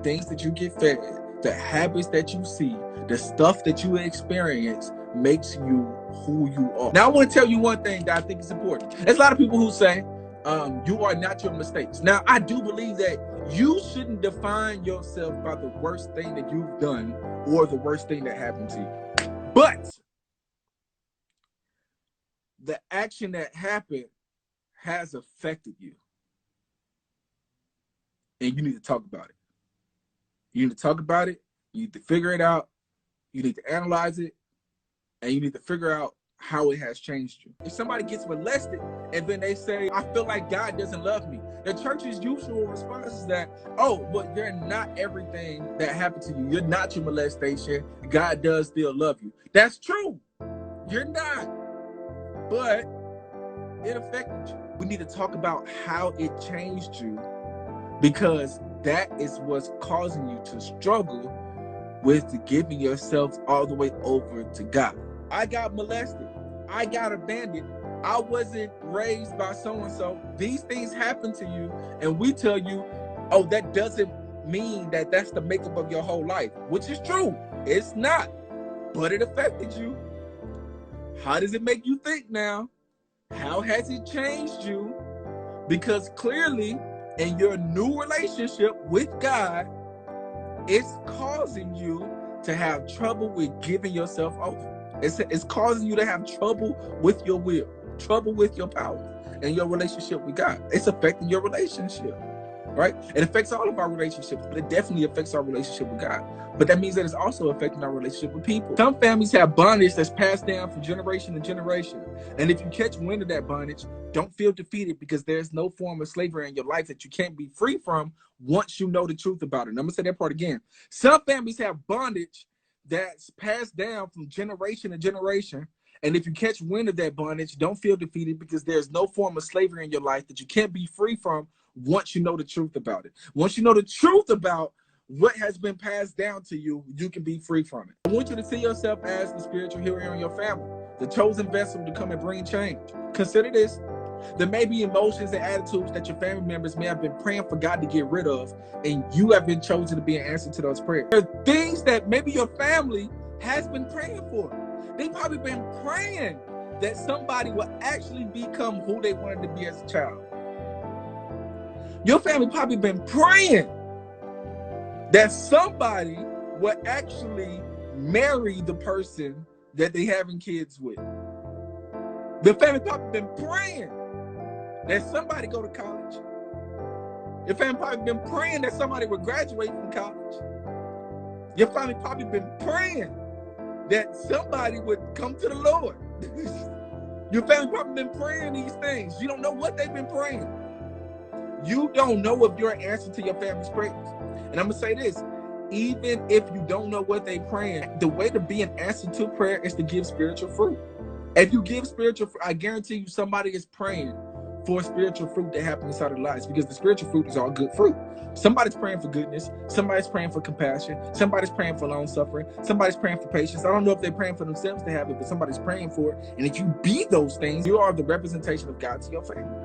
things that you get fed, the habits that you see, the stuff that you experience makes you who you are. Now, I want to tell you one thing that I think is important. There's a lot of people who say, you are not your mistakes. Now, I do believe that you shouldn't define yourself by the worst thing that you've done or the worst thing that happened to you. But the action that happened has affected you. And you need to talk about it. You need to talk about it. You need to figure it out. You need to analyze it. And you need to figure out how it has changed you. If somebody gets molested and then they say, I feel like God doesn't love me, the church's usual response is that, oh, but you're not everything that happened to you. You're not your molestation. God does still love you. That's true. You're not. But it affected you. We need to talk about how it changed you, because that is what's causing you to struggle with giving yourself all the way over to God. I got molested. I got abandoned. I wasn't raised by so-and-so. These things happen to you, and we tell you, oh, that doesn't mean that that's the makeup of your whole life, which is true. It's not, but it affected you. How does it make you think now? How has it changed you? Because clearly, in your new relationship with God, it's causing you to have trouble with giving yourself over. It's causing you to have trouble with your will, trouble with your power, and your relationship with God. It's affecting your relationship, right? It affects all of our relationships, but it definitely affects our relationship with God. But that means that it's also affecting our relationship with people. Some families have bondage that's passed down from generation to generation. And if you catch wind of that bondage, don't feel defeated, because there's no form of slavery in your life that you can't be free from once you know the truth about it. And I'm going to say that part again. Some families have bondage that's passed down from generation to generation. And if you catch wind of that bondage, don't feel defeated, because there's no form of slavery in your life that you can't be free from once you know the truth about it. Once you know the truth about what has been passed down to you, you can be free from it. I want you to see yourself as the spiritual hero in your family, the chosen vessel to come and bring change. Consider this. There may be emotions and attitudes that your family members may have been praying for God to get rid of, and you have been chosen to be an answer to those prayers. There are things that maybe your family has been praying for. They've probably been praying that somebody will actually become who they wanted to be as a child. Your family probably been praying that somebody will actually marry the person that they having kids with. The family probably been praying that somebody go to college. Your family probably been praying that somebody will graduate from college. Your family probably been praying that somebody would come to the Lord. Your family probably been praying these things. You don't know what they've been praying. You don't know if you're an answer to your family's prayers. And I'm going to say this, even if you don't know what they're praying, the way to be an answer to prayer is to give spiritual fruit. If you give spiritual fruit, I guarantee you somebody is praying for spiritual fruit to happen inside of their lives, because the spiritual fruit is all good fruit. Somebody's praying for goodness. Somebody's praying for compassion. Somebody's praying for long suffering. Somebody's praying for patience. I don't know if they're praying for themselves to have it, but somebody's praying for it. And if you be those things, you are the representation of God to your family.